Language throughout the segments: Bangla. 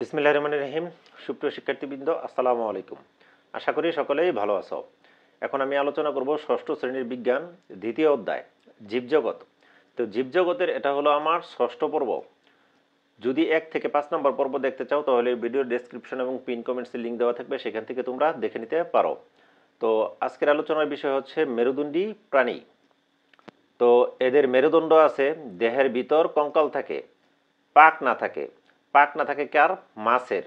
বিসমিল্লাহির রহমানির রহিম। সুপ্রিয় শিক্ষার্থীবৃন্দ, আসসালামু আলাইকুম। আশা করি সকলেই ভালো আছো। এখন আমি আলোচনা করব ষষ্ঠ শ্রেণীর বিজ্ঞান দ্বিতীয় অধ্যায় জীবজগৎ। তো জীবজগতের এটা হলো আমার ষষ্ঠ পর্ব। যদি 1 থেকে 5 নম্বর পর্ব দেখতে চাও তাহলে ভিডিওর ডেসক্রিপশন এবং পিন কমেন্টসে লিঙ্ক দেওয়া থাকবে, সেখান থেকে তোমরা দেখে নিতে পারো। তো আজকের আলোচনার বিষয় হচ্ছে মেরুদণ্ডী প্রাণী। তো এদের মেরুদণ্ড আছে, দেহের ভিতর কঙ্কাল থাকে, পাক না থাকে। পাক না থাকে কার? মাছের।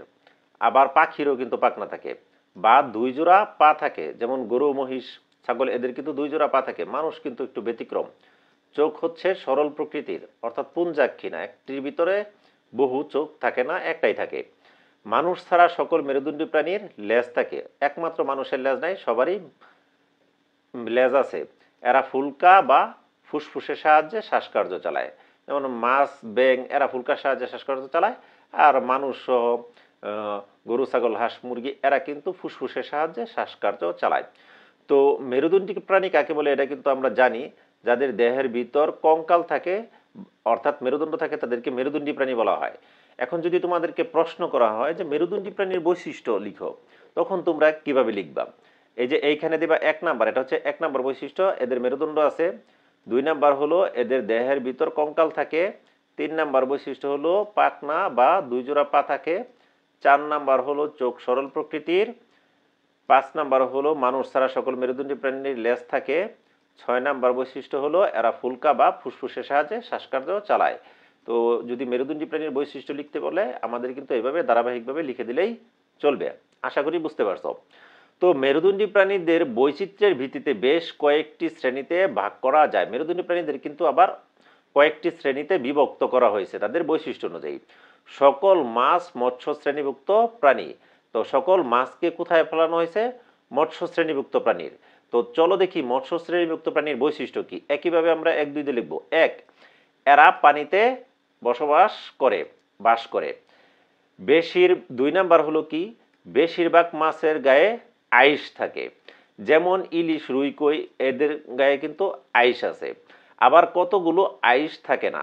আবার পাখিরও কিন্তু পাক না থাকে, বা 2 জোড়া পা থাকে, যেমন গরু, মহিষ, ছাগল এদের কিন্তু 2 জোড়া পা থাকে। মানুষ কিন্তু একটু ব্যতিক্রম। চোখ হচ্ছে সরল প্রকৃতির, অর্থাৎ পুঞ্জাক্ষী না, একটির ভিতরে বহু চোখ থাকে না, একটাই থাকে। মানুষ ছাড়া সকল মেরুদণ্ডী প্রাণীর লেজ থাকে, একমাত্র মানুষের লেজ নাই, সবারই লেজ আছে। এরা ফুলকা বা ফুসফুসের সাহায্যে শ্বাসকার্য চালায়। যেমন মাছ, ব্যাঙ এরা ফুলকার সাহায্যে শ্বাসকার্য চালায়, আর মানুষ, গরু, ছাগল, হাঁস, মুরগি এরা কিন্তু ফুসফুসের সাহায্যে শ্বাসকার্য চালায়। তো মেরুদণ্ডী প্রাণী কাকে বলে এটা কিন্তু আমরা জানি। যাদের দেহের ভিতর কঙ্কাল থাকে অর্থাৎ মেরুদণ্ড থাকে তাদেরকে মেরুদণ্ডী প্রাণী বলা হয়। এখন যদি তোমাদেরকে প্রশ্ন করা হয় যে মেরুদণ্ডী প্রাণীর বৈশিষ্ট্য লিখো, তখন তোমরা কিভাবে লিখবা? এই যে এইখানে দিবা 1 নাম্বার, এটা হচ্ছে 1 নাম্বার বৈশিষ্ট্য, এদের মেরুদণ্ড আছে। 2 নাম্বার হলো এদের দেহের ভিতর কঙ্কাল থাকে। 3 নাম্বার বৈশিষ্ট্য হলো পাখনা বা 2 জোড়া পা থাকে। 4 নাম্বার হলো চোখ সরল প্রকৃতির। 5 নাম্বার হলো মানুষ ছাড়া সকল মেরুদণ্ডী প্রাণীর লেজ থাকে। 6 নাম্বার বৈশিষ্ট্য হলো এরা ফুলকা বা ফুসফুসের সাহায্যে শ্বাসকার্য চালায়। তো যদি মেরুদণ্ডী প্রাণীর বৈশিষ্ট্য লিখতে বলে আমাদের কিন্তু এইভাবে ধারাবাহিকভাবে লিখে দিলেই চলবে। আশা করি বুঝতে পারছো। তো মেরুদণ্ডী প্রাণীদের বৈচিত্র্যের ভিত্তিতে বেশ কয়েকটি শ্রেণীতে ভাগ করা যায়। মেরুদণ্ডী প্রাণীদের কিন্তু আবার কয়েকটি শ্রেণীতে বিভক্ত করা হয়েছে তাদের বৈশিষ্ট্য অনুযায়ী। সকল মাছ মৎস্য শ্রেণীভুক্ত প্রাণী। তো সকল মাছকে কোথায় ফেলানো হয়েছে? মৎস্য শ্রেণীভুক্ত প্রাণীর। তো চলো দেখি মৎস্য শ্রেণীভুক্ত প্রাণীর বৈশিষ্ট্য কি। একইভাবে আমরা 1-2 দিয়ে লিখবো। 1, এরা পানিতে বাস করে। 2 নাম্বার হলো কি? বেশিরভাগ মাছের গায়ে আইস থাকে, যেমন ইলিশ, রুই, কই এদের গায়ে কিন্তু আইস আছে। আবার কতগুলো আইস থাকে না,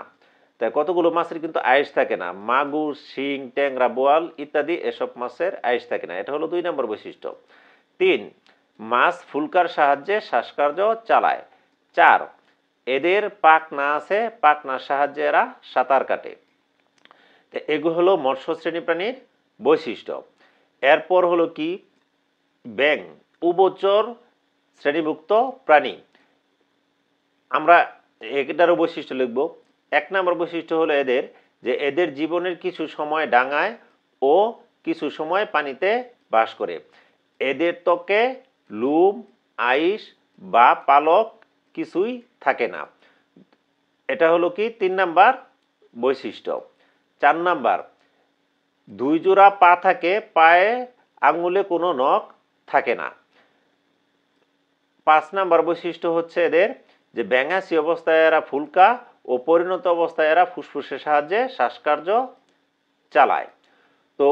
তাই কতগুলো মাছের কিন্তু আইস থাকে না। মাগুর, শিং, ট্যাংরা, বোয়াল ইত্যাদি এসব মাছের আইস থাকে না। এটা হলো 2 নম্বর বৈশিষ্ট্য। 3, মাছ ফুলকার সাহায্যে শ্বাসকার্য চালায়। 4, এদের পাখনা আছে, পাখনার সাহায্যে এরা সাঁতার কাটে। এগুলো হলো মৎস্য শ্রেণী প্রাণীর বৈশিষ্ট্য। এরপর হলো কি? ব্যাঙ উভচর শ্রেণীভুক্ত প্রাণী। আমরা এটারও বৈশিষ্ট্য লিখব। 1 নম্বর বৈশিষ্ট্য হলো এদের যে এদের জীবনের কিছু সময় ডাঙায় ও কিছু সময় পানিতে বাস করে। এদের ত্বকে লোম, আইস বা পালক কিছুই থাকে না। এটা হলো কি 3 নাম্বার বৈশিষ্ট্য। 4 নাম্বার, 2 জোড়া পা থাকে, পায়ে আঙ্গুলে কোনো নখ থাকে না। 5 নাম্বার বৈশিষ্ট্য হচ্ছে এদের যে ব্যাঙাসি অবস্থায় এরা ফুলকা ও পরিণত অবস্থায় এরা ফুসফুসের সাহায্যে শ্বাসকার্য চালায়। তো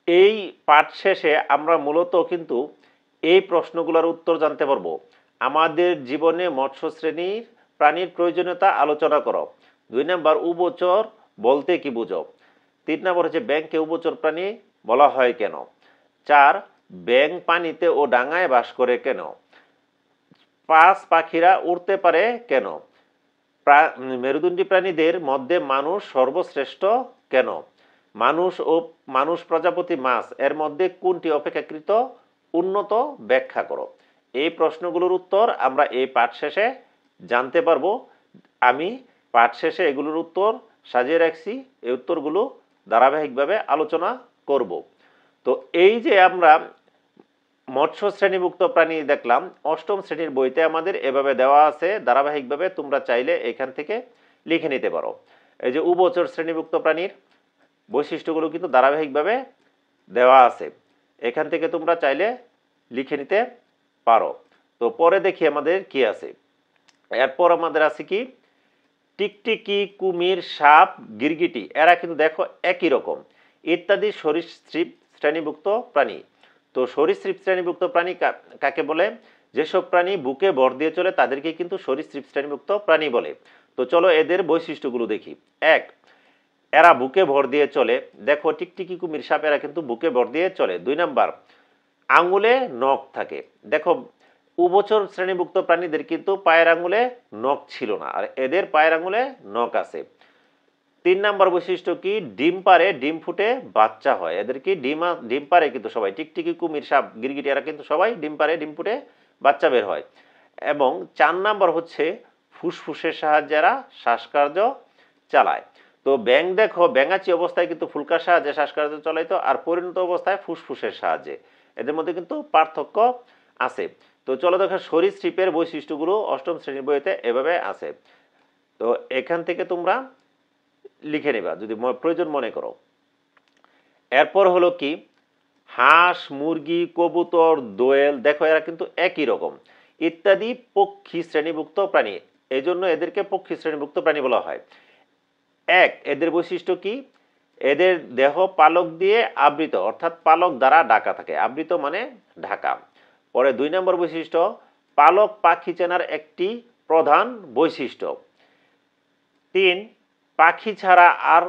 এই পাঠ শেষে আমরা মূলত কিন্তু এই প্রশ্নগুলোর উত্তর জানতে পারবো। আমাদের জীবনে মৎস্য শ্রেণীর প্রাণীর প্রয়োজনীয়তা আলোচনা করো। 2 নাম্বার, উভচর বলতে কি বুঝো? 3 নাম্বার হচ্ছে ব্যাঙকে উভচর প্রাণী বলা হয় কেন? 4, ব্যাঙ পানিতে ও ডাঙায় বাস করে কেন? 5, পাখিরা উড়তে পারে কেন? মেরুদণ্ডী প্রাণীদের মধ্যে মানুষ সর্বশ্রেষ্ঠ কেন? মানুষ প্রজাপতি মাছ এর মধ্যে কোনটি অপেক্ষাকৃত উন্নত? ব্যাখ্যা করো। এই প্রশ্নগুলোর উত্তর আমরা এই পাঠ শেষে জানতে পারবো। আমি পাঠ শেষে এগুলোর উত্তর সাজিয়ে রাখছি, এই উত্তরগুলো ধারাবাহিকভাবে আলোচনা করব। তো এই যে আমরা মৎস্য শ্রেণীভুক্ত প্রাণী দেখলাম, 8ম শ্রেণীর বইতে আমাদের এভাবে দেওয়া আছে, ধারাবাহিকভাবে তোমরা চাইলে এখান থেকে লিখে নিতে পারো। এই যে উভচর শ্রেণীভুক্ত প্রাণীর বৈশিষ্ট্যগুলো কিন্তু ধারাবাহিকভাবে দেওয়া আছে, এখান থেকে তোমরা চাইলে লিখে নিতে পারো। তো পরে দেখি আমাদের কি আছে। এরপর আমাদের আছে কি? টিকটিকি, কুমির, সাপ, গিরগিটি এরা কিন্তু দেখো একই রকম ইত্যাদি সরীসৃপ শ্রেণীভুক্ত প্রাণী। তো সরীসৃপ শ্রেণীভুক্ত প্রাণী কাকে বলে? যেসব প্রাণী বুকে ভর দিয়ে চলে তাদেরকে কিন্তু সরীসৃপ শ্রেণীভুক্ত প্রাণী বলে। তো চলো এদের বৈশিষ্ট্যগুলো দেখি। 1, এরা বুকে ভর দিয়ে চলে। দেখো টিকটিকি কুমির সাপ এরা কিন্তু বুকে ভর দিয়ে চলে। 2 নাম্বার, আঙুলে নখ থাকে। দেখো উভচর শ্রেণীভুক্ত প্রাণীদের কিন্তু পায়ের আঙুলে নখ ছিল না, আর এদের পায়ের আঙুলে নখ আছে। 3 নাম্বার বৈশিষ্ট্য কি, ডিম পারে, ডিম ফুটে বাচ্চা হয়। এদের কি ডিম পারে কিন্তু সবাই, টিকটিকি কুমির সাপ গিরগিটি এরা কিন্তু সবাই ডিম পারে, ডিম ফুটে বাচ্চা বের হয়। এবং 4 নাম্বার হচ্ছে ফুসফুসের সাহায্যে এরা শ্বাসকার্য চালায়। তো ব্যাঙ দেখো ব্যাঙাচি অবস্থায় কিন্তু ফুলকার সাহায্যে শ্বাসকার্য চালাইতো, আর পরিণত অবস্থায় ফুসফুসের সাহায্যে। এদের মধ্যে কিন্তু পার্থক্য আছে। তো চলো দেখো সরীসৃপের বৈশিষ্ট্যগুলো অষ্টম শ্রেণীর বইতে এভাবে আছে। তো এখান থেকে তোমরা লিখে নেবা যদি প্রয়োজন মনে করো। এরপর হলো কি, হাঁস, মুরগি, কবুতর, দোয়েল, দেখো এরা কিন্তু একই রকম ইত্যাদি পক্ষী শ্রেণীভুক্ত প্রাণী, এই জন্য এদেরকে পক্ষী শ্রেণীভুক্ত প্রাণী বলা হয়। এদের বৈশিষ্ট্য কি, এদের দেহ পালক দিয়ে আবৃত, অর্থাৎ পালক দ্বারা ঢাকা থাকে। আবৃত মানে ঢাকা। পরে 2 নম্বর বৈশিষ্ট্য, পালক পাখি চেনার একটি প্রধান বৈশিষ্ট্য। 3, পাখি ছাড়া আর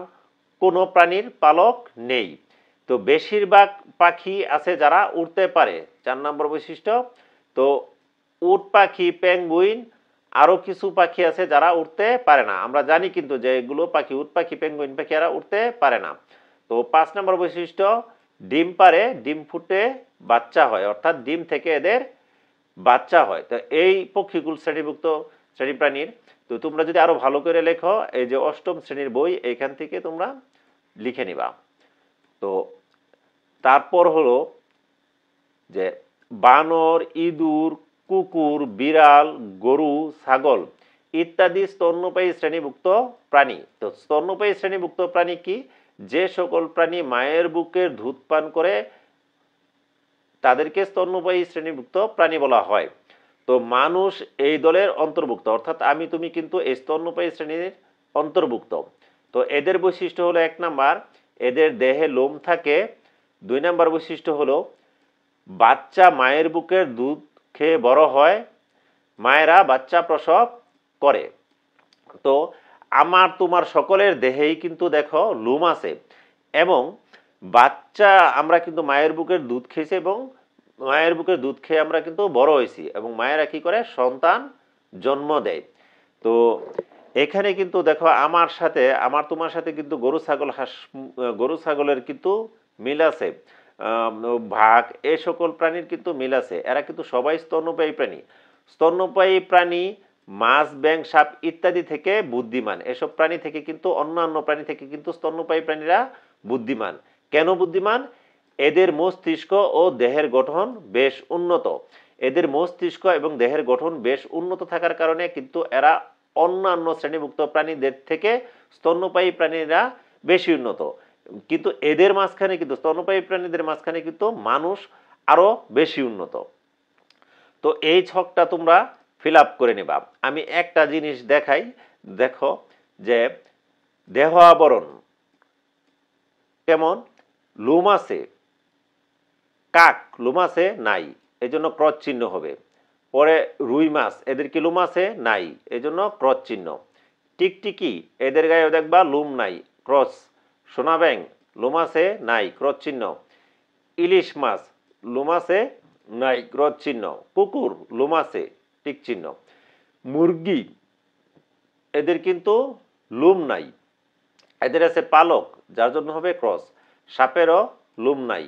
কোনো প্রাণীর পালক নেই। তো বেশিরভাগ পাখি আছে যারা উড়তে পারে। 4 নম্বর বৈশিষ্ট্য, তো উট পাখি, পেঙ্গুইন, আরো কিছু পাখি আছে যারা উড়তে পারে না। আমরা জানি কিন্তু যে এগুলো পাখি, উট পাখি, পেঙ্গুইন পাখি এরা উড়তে পারে না। তো 5 নম্বর বৈশিষ্ট্য, ডিম পারে, ডিম ফুটে বাচ্চা হয়, অর্থাৎ ডিম থেকে এদের বাচ্চা হয়। তো এই পক্ষীগুলো শ্রেণীভুক্ত শ্রেণী প্রাণীর। তো তোমরা যদি আরো ভালো করে লেখো, এই যে অষ্টম শ্রেণীর বই, এখান থেকে তোমরা লিখে নিবা। তো তারপর হলো যে বানর, ইঁদুর, কুকুর, বিড়াল, গরু, ছাগল ইত্যাদি স্তন্যপায়ী শ্রেণীভুক্ত প্রাণী। তো স্তন্যপায়ী শ্রেণীভুক্ত প্রাণী কি, যে সকল প্রাণী মায়ের বুকের দুধ পান করে তাদেরকে স্তন্যপায়ী শ্রেণীভুক্ত প্রাণী বলা হয়। তো মানুষ এই দলের অন্তর্ভুক্ত, অর্থাৎ আমি তুমি কিন্তু এই স্তন্যপায়ী শ্রেণীর অন্তর্ভুক্ত। তো এদের বৈশিষ্ট্য হলো 1 নাম্বার, এদের দেহে লোম থাকে। 2 নাম্বার বৈশিষ্ট্য হলো বাচ্চা মায়ের বুকের দুধ খেয়ে বড় হয়, মায়েরা বাচ্চা প্রসব করে। তো আমার তোমার সকলের দেহেই কিন্তু দেখো লোম আছে, এবং বাচ্চা আমরা কিন্তু মায়ের বুকের দুধ খেয়েছি, এবং মায়ের বুকের দুধ খেয়ে আমরা কিন্তু বড় হয়েছি, এবং মায়েরা কি করে, সন্তান জন্ম দেয়। তো এখানে কিন্তু দেখো আমার সাথে, আমার তোমার সাথে কিন্তু গরু ছাগল হাঁস, গরু ছাগলের কিন্তু মিল আছে। ভাগ, এ সকল প্রাণীর কিন্তু মিল আছে। এরা কিন্তু সবাই স্তন্যপায়ী প্রাণী। স্তন্যপায়ী প্রাণী মাছ, ব্যাঙ, সাপ ইত্যাদি থেকে বুদ্ধিমান। এসব প্রাণী থেকে কিন্তু, অন্যান্য প্রাণী থেকে কিন্তু স্তন্যপায়ী প্রাণীরা বুদ্ধিমান। কেন বুদ্ধিমান, এদের মস্তিষ্ক ও দেহের গঠন বেশ উন্নত। এদের মস্তিষ্ক এবং দেহের গঠন বেশ উন্নত থাকার কারণে কিন্তু এরা অন্যান্য শ্রেণীভুক্ত প্রাণীদের থেকে স্তন্যপায়ী প্রাণীরা বেশি উন্নত। কিন্তু এদের মাঝখানে কিন্তু, স্তন্যপায়ী প্রাণীদের মাঝখানে কিন্তু মানুষ আরো বেশি উন্নত। তো এই ছকটা তোমরা ফিল আপ করে নেবা। আমি একটা জিনিস দেখাই, দেখো যে দেহ আবরণ কেমন, লোম আছে, কাক লোম আছে নাই, এই জন্য ক্রস চিহ্ন হবে। পরে রুই মাছ, এদের কি লোম আছে নাই, এই জন্য ক্রস চিহ্ন। টিকটিকি, এদের গায়ে দেখবা লোম নাই, ক্রস। সোনা ব্যাং লোম আছে নাই, ক্রস চিহ্ন। ইলিশ মাছ লোম আছে নাই, ক্রস চিহ্ন। কুকুর লোম আছে, টিক চিহ্ন। মুরগি, এদের কিন্তু লোম নাই, এদের আছে পালক, যার জন্য হবে ক্রস। সাপেরও লোম নাই,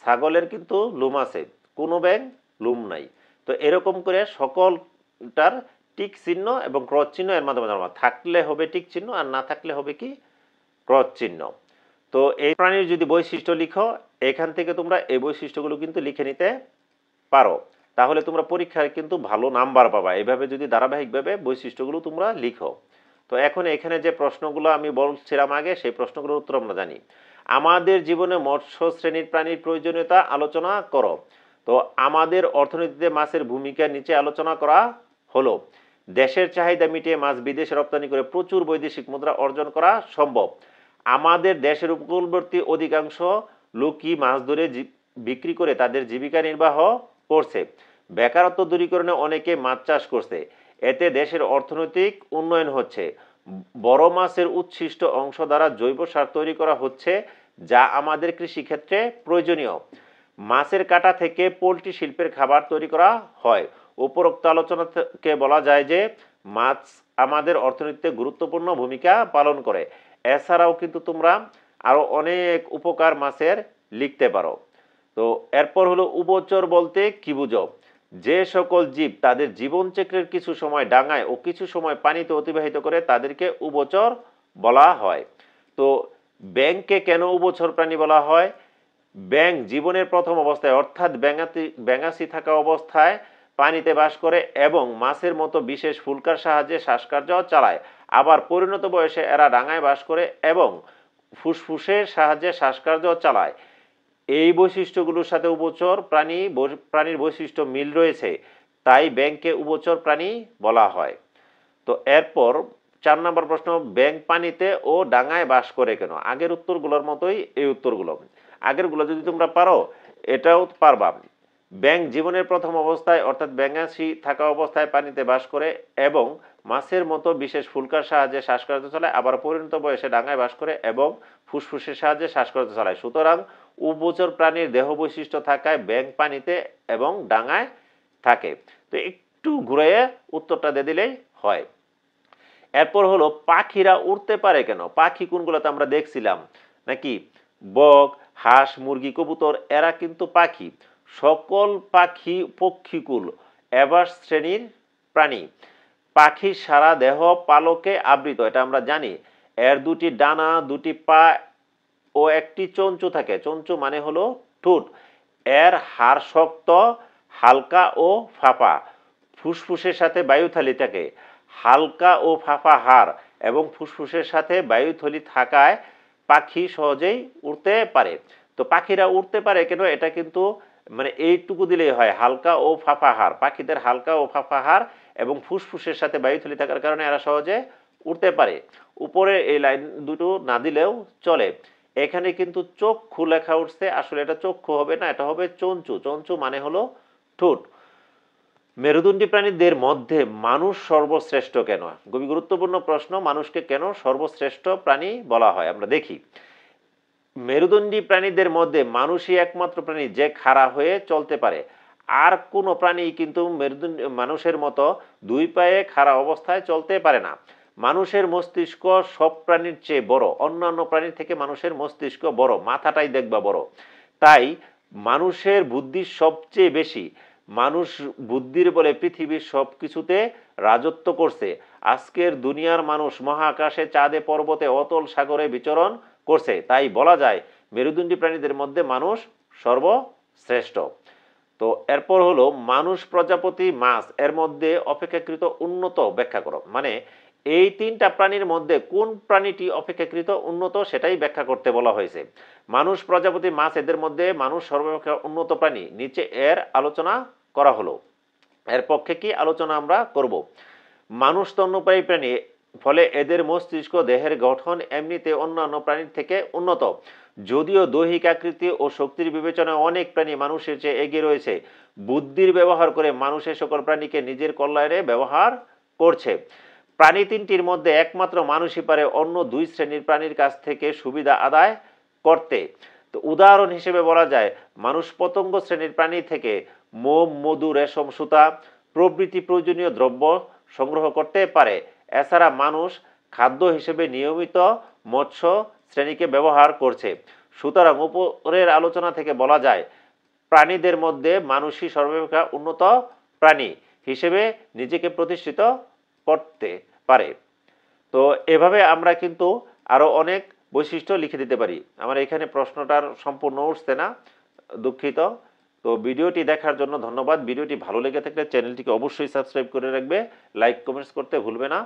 ছাগলের কিন্তু লোম আছে, কোনো ব্যাং লোম নাই। তো এরকম করে সকলটার টিক চিহ্ন এবং ক্রস চিহ্ন এর মাধ্যমে জানবা। থাকলে হবে টিক চিহ্ন, আর না থাকলে হবে কি, ক্রস চিহ্ন। তো এই প্রাণীর যদি বৈশিষ্ট্য লিখো, এখান থেকে তোমরা এই বৈশিষ্ট্যগুলো কিন্তু লিখে নিতে পারো, তাহলে তোমরা পরীক্ষায় কিন্তু ভালো নাম্বার পাবা। এইভাবে যদি ধারাবাহিকভাবে বৈশিষ্ট্যগুলো তোমরা লিখো। তো এখন এখানে যে প্রশ্নগুলো আমি বলছিলাম আগে, সেই প্রশ্নগুলোর উত্তর আমরা জানি। আমাদের জীবনে মৎস্য শ্রেণীর প্রাণীর প্রয়োজনীয়তা আলোচনা করো। তো আমাদের অর্থনীতিতে মাছের ভূমিকা নিচে আলোচনা করা হলো। দেশের চাহিদা মিটিয়ে মাছ বিদেশে রপ্তানি করে প্রচুর বৈদেশিক মুদ্রা অর্জন করা সম্ভব। আমাদের দেশের উপকূলবর্তী অধিকাংশ লোকই মাছ ধরে বিক্রি করে তাদের জীবিকা নির্বাহ করছে। বেকারত্ব দূরীকরণে অনেকে মাছ চাষ করছে, এতে দেশের অর্থনৈতিক উন্নয়ন হচ্ছে। বড় মাছের উচ্ছিষ্ট অংশ দ্বারা জৈব সার তৈরি করা হচ্ছে, যা আমাদের কৃষিক্ষেত্রে প্রয়োজনীয়। মাছের কাঁটা থেকে পোলট্রি শিল্পের খাবার তৈরি করা হয়। উপরোক্ত আলোচনা থেকে বলা যায় যে মাছ আমাদের অর্থনীতিতে গুরুত্বপূর্ণ ভূমিকা পালন করে। এছাড়াও কিন্তু তোমরা আরো অনেক উপকার মাছের লিখতে পারো। তো এরপর হলো উভচর বলতে কি বুঝো? যে সকল জীব তাদের জীবনচক্রের কিছু সময় ডাঙায় ও কিছু সময় পানিতে অতিবাহিত করে তাদেরকে উভচর বলা হয়। তো ব্যাঙকে কেন উভচর প্রাণী বলা হয়? ব্যাঙ জীবনের প্রথম অবস্থায় অর্থাৎ ব্যাঙাশি থাকা অবস্থায় পানিতে বাস করে এবং মাছের মতো বিশেষ ফুলকার সাহায্যে শ্বাসকার্য চালায়। আবার পরিণত বয়সে এরা ডাঙায় বাস করে এবং ফুসফুসের সাহায্যে শ্বাসকার্য চালায়। এই বৈশিষ্ট্যগুলোর সাথে উভচর প্রাণীর বৈশিষ্ট্য মিল রয়েছে, তাই ব্যাঙকে উভচর প্রাণী বলা হয়। তো এরপর 4 নম্বর প্রশ্ন, ব্যাঙ পানিতে ও ডাঙায় বাস করে কেন? আগের উত্তরগুলোর মতোই এই উত্তরগুলো। আগেরগুলো যদি তোমরা পারো এটাও পারবা। ব্যাঙ জীবনের প্রথম অবস্থায় অর্থাৎ ব্যাঙাশি থাকা অবস্থায় পানিতে বাস করে এবং মাছের মতো বিশেষ ফুলকার সাহায্যে শ্বাসকার্য চালায়। আবার পরিণত বয়সে ডাঙায় বাস করে এবং ফুসফুসের সাহায্যে শ্বাসকার্য চালায়। সুতরাং উভচর প্রাণীর দেহ বৈশিষ্ট্য থাকায় ব্যাঙ পানিতে এবং ডাঙায় থাকে। তো একটু ঘুরিয়ে উত্তরটা দিয়ে দিলেই হয়। এরপর হলো পাখিরা উড়তে পারে কেন? পাখি কোনগুলোতে আমরা দেখছিলাম নাকি? বক, হাঁস, মুরগি, কবুতর এরা কিন্তু পাখি। সকল পাখি পক্ষীকুল এভার্স শ্রেণীর প্রাণী। পাখির সারা দেহ পালকে আবৃত, এটা আমরা জানি। এর দুটি ডানা, দুটি পা ও একটি চঞ্চু থাকে। চঞ্চু মানে হলো ঠোঁট। এর হাড় শক্ত, হালকা ও ফাঁপা। ফুসফুসের সাথে বায়ুথলি থাকে। হালকা ও ফাঁপা হাড় এবং ফুসফুসের সাথে বায়ুথলি থাকায় পাখি সহজেই উড়তে পারে। তো পাখিরা উড়তে পারে কেন? এটা কিন্তু মানে এইটুকু দিলেই হয়, হালকা ও ফাঁপা হাড়। পাখিদের হালকা ও ফাঁপা হাড় এবং ফুসফুসের সাথে বায়ুথলি থাকার কারণে এরা সহজে উড়তে পারে। উপরে এই লাইন দুটো না দিলেও চলে। এখানে কিন্তু চক্ষু লেখা উঠছে, আসলে এটা চক্ষু হবে না, এটা হবে চঞ্চু। চঞ্চু মানে হলো ঠোঁট। মেরুদণ্ডী প্রাণীদের মধ্যে মানুষ সর্বশ্রেষ্ঠ কেন? খুবই গুরুত্বপূর্ণ প্রশ্ন। মানুষকে কেন সর্বশ্রেষ্ঠ প্রাণী বলা হয় আমরা দেখি। মেরুদণ্ডী প্রাণীদের মধ্যে মানুষই একমাত্র প্রাণী যে খাড়া হয়ে চলতে পারে। আর কোনো প্রাণী কিন্তু মানুষের মতো দুই পায়ে খাড়া অবস্থায় চলতে পারে না। মানুষের মস্তিষ্ক সব প্রাণীর চেয়ে বড়। অন্যান্য প্রাণীর থেকে মানুষের মস্তিষ্ক বড়, মাথাটাই দেখবা বড়। তাই মানুষের বুদ্ধি সবচেয়ে বেশি। মানুষ বুদ্ধির বলে পৃথিবীর সব কিছুতে রাজত্ব করছে। আজকের দুনিয়ার মানুষ মহাকাশে, চাঁদে, পর্বতে, অতল সাগরে বিচরণ করছে। তাই বলা যায় মেরুদণ্ডী প্রাণীদের মধ্যে মানুষ সর্বশ্রেষ্ঠ। তো এরপর হলো মানুষ, প্রজাপতি, মাছ এর মধ্যে অপেক্ষাকৃত উন্নত ব্যাখ্যা করো। মানে এই তিনটা প্রাণীর মধ্যে কোন প্রাণীটি অপেক্ষাকৃত উন্নত সেটাই ব্যাখ্যা করতে বলা হয়েছে। মানুষ, প্রজাপতি, মাছ এদের মধ্যে মানুষ সর্বাপেক্ষা উন্নত প্রাণী। নিচে এর আলোচনা করা হলো। এর পক্ষে কি আলোচনা আমরা করব। মানুষ স্তন্যপায়ী প্রাণী, ফলে এদের মস্তিষ্ক, দেহের গঠন এমনিতে অন্যান্য প্রাণীর থেকে উন্নত। যদিও দৈহিক আকৃতি ও শক্তির বিবেচনায় অনেক প্রাণী মানুষের চেয়ে এগিয়ে রয়েছে, বুদ্ধির ব্যবহার করে মানুষের সকল প্রাণীকে নিজের কল্যাণে ব্যবহার করছে। প্রাণী তিনটির মধ্যে একমাত্র মানুষই পারে অন্য দুই শ্রেণীর প্রাণীর কাছ থেকে সুবিধা আদায় করতে। তো উদাহরণ হিসেবে বলা যায় মানুষ পতঙ্গ শ্রেণীর প্রাণী থেকে মোম, মধু, রেশম, সুতা প্রভৃতি প্রয়োজনীয় দ্রব্য সংগ্রহ করতে পারে। এছাড়া মানুষ খাদ্য হিসেবে নিয়মিত মৎস্য শ্রেণীকে ব্যবহার করছে। সুতরাং উপরের আলোচনা থেকে বলা যায় প্রাণীদের মধ্যে মানুষই সর্বাপেক্ষা উন্নত প্রাণী হিসেবে নিজেকে প্রতিষ্ঠিত করতে পারে। তো এভাবে আমরা কিন্তু আরো অনেক বৈশিষ্ট্য লিখে দিতে পারি। আমার এখানে প্রশ্নটার সম্পূর্ণ উঠছে না, দুঃখিত। তো ভিডিওটি দেখার জন্য ধন্যবাদ। ভিডিওটি ভালো লেগে থাকলে চ্যানেলটিকে অবশ্যই সাবস্ক্রাইব করে রাখবে, লাইক কমেন্টস করতে ভুলবে না।